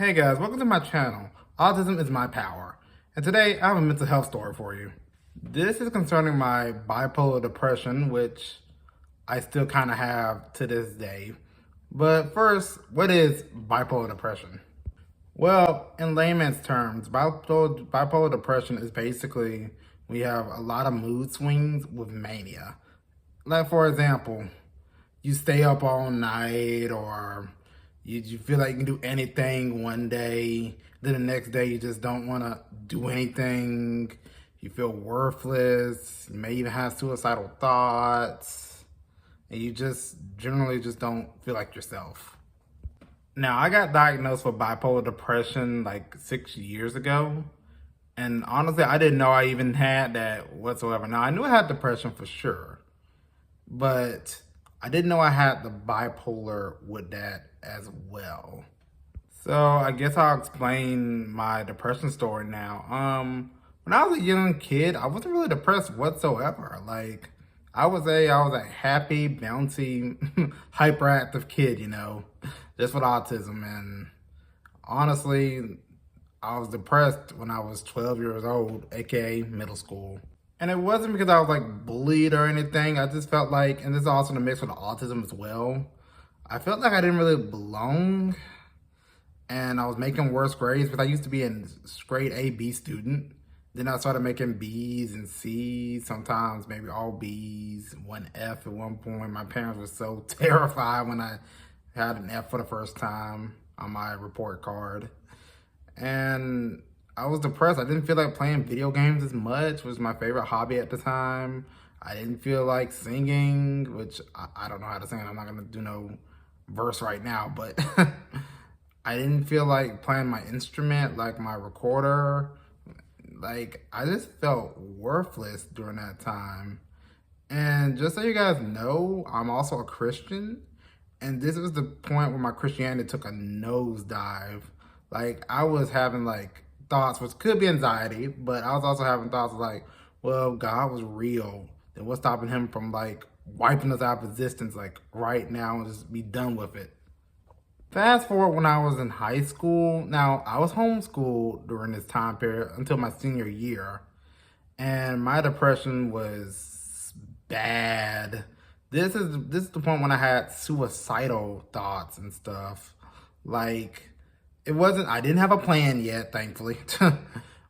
Hey guys, welcome to my channel. Autism is my power. And today I have a mental health story for you. This is concerning my bipolar depression, which I still kind of have to this day. But first, what is bipolar depression? Well, in layman's terms, bipolar depression is basically we have a lot of mood swings with mania. Like, for example, you stay up all night, or you feel like you can do anything one day, then the next day you just don't want to do anything. You feel worthless. You may even have suicidal thoughts, and you just generally just don't feel like yourself. Now, I got diagnosed with bipolar depression like 6 years ago. And honestly, I didn't know I even had that whatsoever. Now, I knew I had depression for sure, but I didn't know I had the bipolar with that as well. So I guess I'll explain my depression story now. When I was a young kid, I wasn't really depressed whatsoever. Like, I was a happy, bouncy, hyperactive kid, just with autism. And honestly, I was depressed when I was 12 years old, aka middle school. And it wasn't because I was like bullied or anything. I just felt like, and this is also in the mix with autism as well, I felt like I didn't really belong. And I was making worse grades because I used to be a grade A, B student. Then I started making B's and C's, sometimes maybe all B's, one F at one point. My parents were so terrified when I had an F for the first time on my report card. And I was depressed. I didn't feel like playing video games as much, which was my favorite hobby at the time. I didn't feel like singing, which I don't know how to sing. I'm not going to do no verse right now, but I didn't feel like playing my instrument, like my recorder. Like, I just felt worthless during that time. And just so you guys know, I'm also a Christian. And this was the point where my Christianity took a nosedive. Like, I was having like thoughts, which could be anxiety, but I was also having thoughts like, well, God was real. Then what's stopping him from like wiping us out of existence like right now and just be done with it? Fast forward when I was in high school. Now, I was homeschooled during this time period until my senior year. And my depression was bad. This is the point when I had suicidal thoughts and stuff. Like, I didn't have a plan yet, thankfully.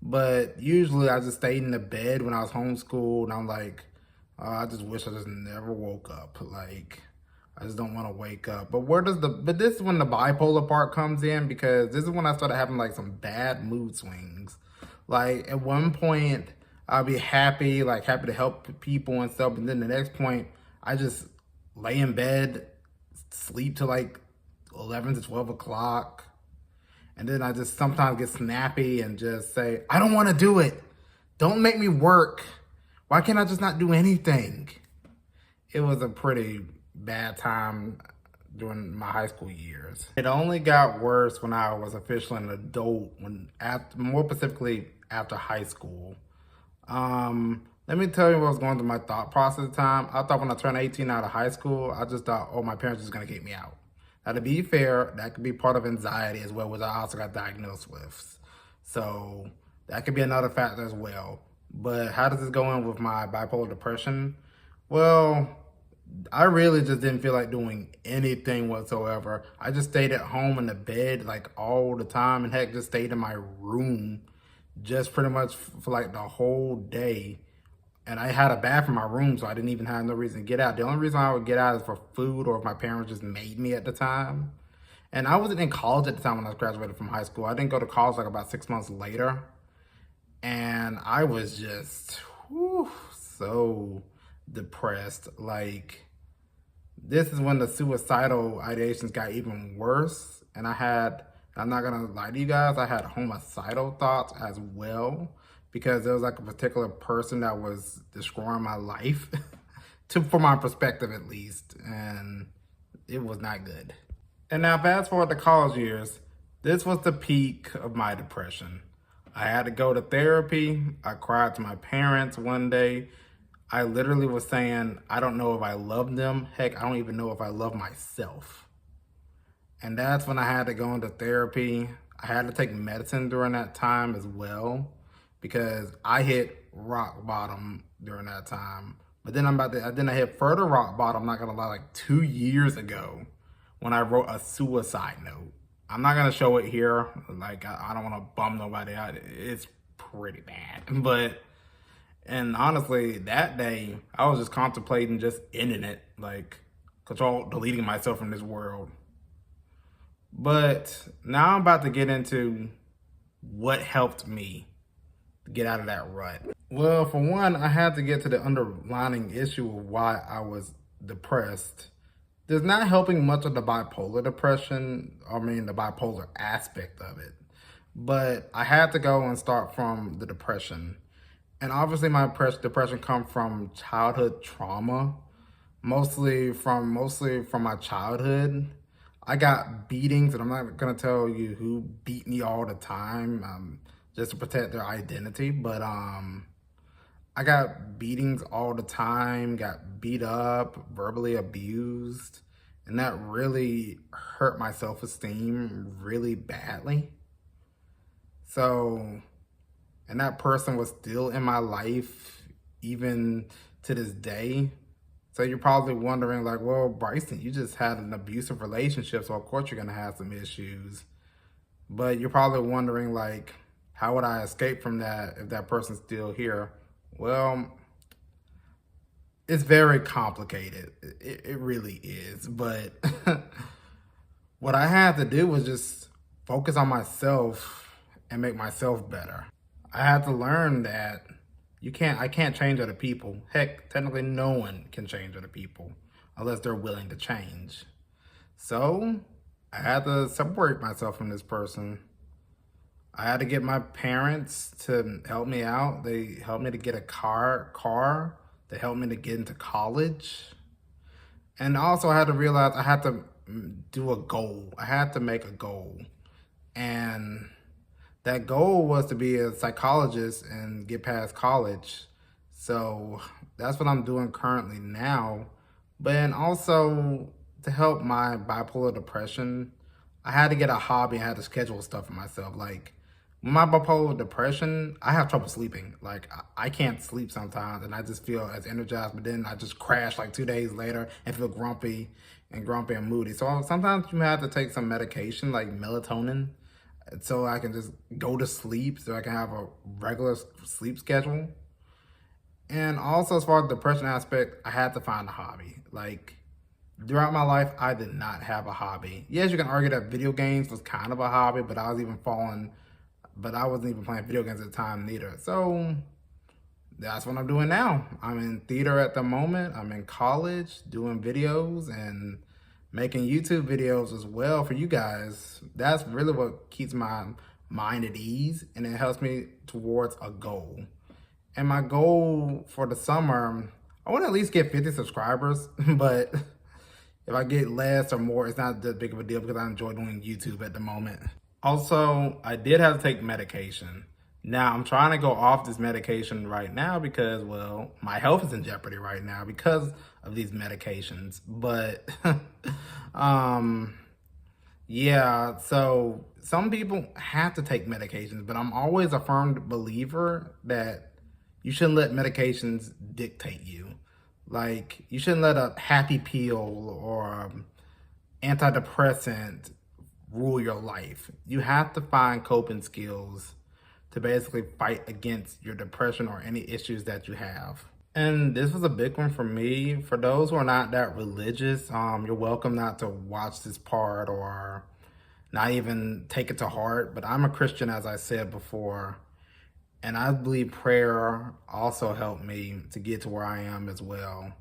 But usually I just stayed in the bed when I was homeschooled. And I'm like, I just wish I just never woke up. Like, I just don't want to wake up. But this is when the bipolar part comes in, because this is when I started having like some bad mood swings. Like, at one point I'll be happy to help people and stuff. And then the next point I just lay in bed, sleep till like 11 to 12 o'clock. And then I just sometimes get snappy and just say, I don't want to do it. Don't make me work. Why can't I just not do anything? It was a pretty bad time during my high school years. It only got worse when I was officially an adult, more specifically after high school. Let me tell you what was going through my thought process at the time. I thought when I turned 18 out of high school, I just thought, oh, my parents are just going to kick me out. Now, to be fair, that could be part of anxiety as well, which I also got diagnosed with. So that could be another factor as well. But how does this go in with my bipolar depression? Well, I really just didn't feel like doing anything whatsoever. I just stayed at home in the bed like all the time, and heck, just stayed in my room just pretty much for like the whole day. And I had a bath in my room, so I didn't even have no reason to get out. The only reason I would get out is for food, or if my parents just made me at the time. And I wasn't in college at the time when I graduated from high school. I didn't go to college like about 6 months later. And I was just so depressed. Like, this is when the suicidal ideations got even worse. And I'm not gonna lie to you guys, I had homicidal thoughts as well, because there was like a particular person that was destroying my life, from my perspective at least, and it was not good. And now fast forward to college years, this was the peak of my depression. I had to go to therapy. I cried to my parents one day. I literally was saying, I don't know if I love them. Heck, I don't even know if I love myself. And that's when I had to go into therapy. I had to take medicine during that time as well because I hit rock bottom during that time. But then I hit further rock bottom, not gonna lie, like 2 years ago when I wrote a suicide note. I'm not gonna show it here. Like I don't wanna bum nobody out. It's pretty bad. And honestly, that day I was just contemplating just ending it, like deleting myself from this world. But now I'm about to get into what helped me get out of that rut. Well, for one, I had to get to the underlying issue of why I was depressed. There's not helping much of the bipolar depression, the bipolar aspect of it. But I had to go and start from the depression. And obviously my depression comes from childhood trauma, mostly from my childhood. I got beatings, and I'm not gonna tell you who beat me all the time, just to protect their identity. But I got beatings all the time, got beat up, verbally abused, and that really hurt my self-esteem really badly. So, and that person was still in my life even to this day. So you're probably wondering like, well, Bryson, you just had an abusive relationship, so of course you're gonna have some issues. But you're probably wondering like, how would I escape from that if that person's still here? Well, it's very complicated. It really is. But what I had to do was just focus on myself and make myself better. I had to learn that I can't change other people. Heck, technically no one can change other people unless they're willing to change. So I had to separate myself from this person. I had to get my parents to help me out. They helped me to get a car. They helped me to get into college. And also I had to realize I had to do a goal. I had to make a goal. And that goal was to be a psychologist and get past college. So that's what I'm doing currently now. But then also to help my bipolar depression, I had to get a hobby. I had to schedule stuff for myself. Like with my bipolar depression, I have trouble sleeping. Like I can't sleep sometimes and I just feel as energized, but then I just crash like 2 days later and feel grumpy and moody. So sometimes you have to take some medication like melatonin so I can just go to sleep, so I can have a regular sleep schedule. And also as far as the depression aspect, I had to find a hobby. Like throughout my life, I did not have a hobby. Yes, you can argue that video games was kind of a hobby, but I wasn't even playing video games at the time neither. So that's what I'm doing now. I'm in theater at the moment. I'm in college doing videos and making YouTube videos as well for you guys. That's really what keeps my mind at ease, and it helps me towards a goal. And my goal for the summer, I want to at least get 50 subscribers, but if I get less or more, it's not that big of a deal because I enjoy doing YouTube at the moment. Also, I did have to take medication. Now, I'm trying to go off this medication right now because, well, my health is in jeopardy right now because of these medications. But, yeah, so some people have to take medications, but I'm always a firm believer that you shouldn't let medications dictate you. Like, you shouldn't let a happy pill or antidepressant rule your life. You have to find coping skills to basically fight against your depression or any issues that you have. And this was a big one for me. For those who are not that religious, you're welcome not to watch this part or not even take it to heart. But I'm a Christian, as I said before, and I believe prayer also helped me to get to where I am as well.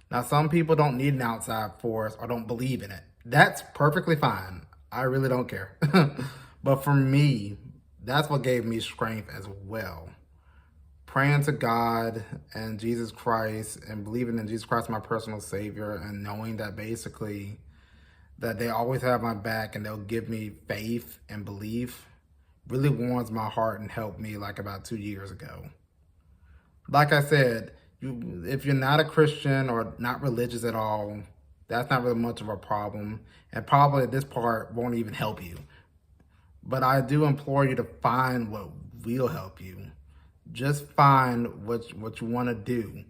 Now, some people don't need an outside force or don't believe in it. That's perfectly fine. I really don't care. But for me, that's what gave me strength as well. Praying to God and Jesus Christ and believing in Jesus Christ, my personal savior, and knowing that basically that they always have my back and they'll give me faith and belief really warms my heart and helped me like about 2 years ago. Like I said, if you're not a Christian or not religious at all, that's not really much of a problem. And probably this part won't even help you. But I do implore you to find what will help you. Just find what you want to do.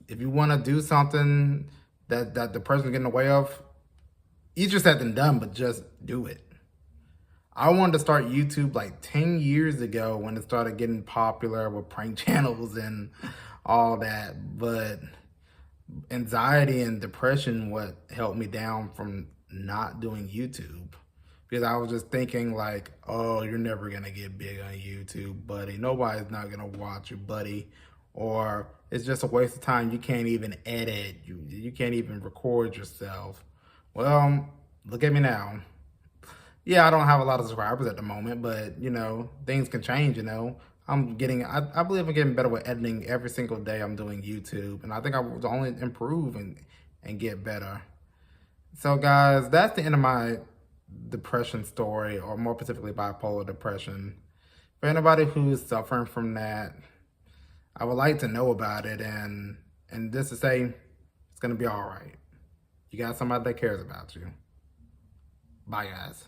If you want to do something that the person's getting away of, easier said than done, but just do it. I wanted to start YouTube like 10 years ago when it started getting popular with prank channels and all that. But anxiety and depression what helped me down from not doing YouTube. Because I was just thinking like, oh, you're never gonna get big on YouTube, buddy. Nobody's not gonna watch you, buddy. Or it's just a waste of time. You can't even edit. You can't even record yourself. Well, look at me now. Yeah, I don't have a lot of subscribers at the moment, but things can change, I believe I'm getting better with editing every single day I'm doing YouTube. And I think I will only improve and get better. So guys, that's the end of my depression story, or more specifically bipolar depression. For anybody who's suffering from that, I would like to know about it and just to say it's gonna be all right. You got somebody that cares about you. Bye guys.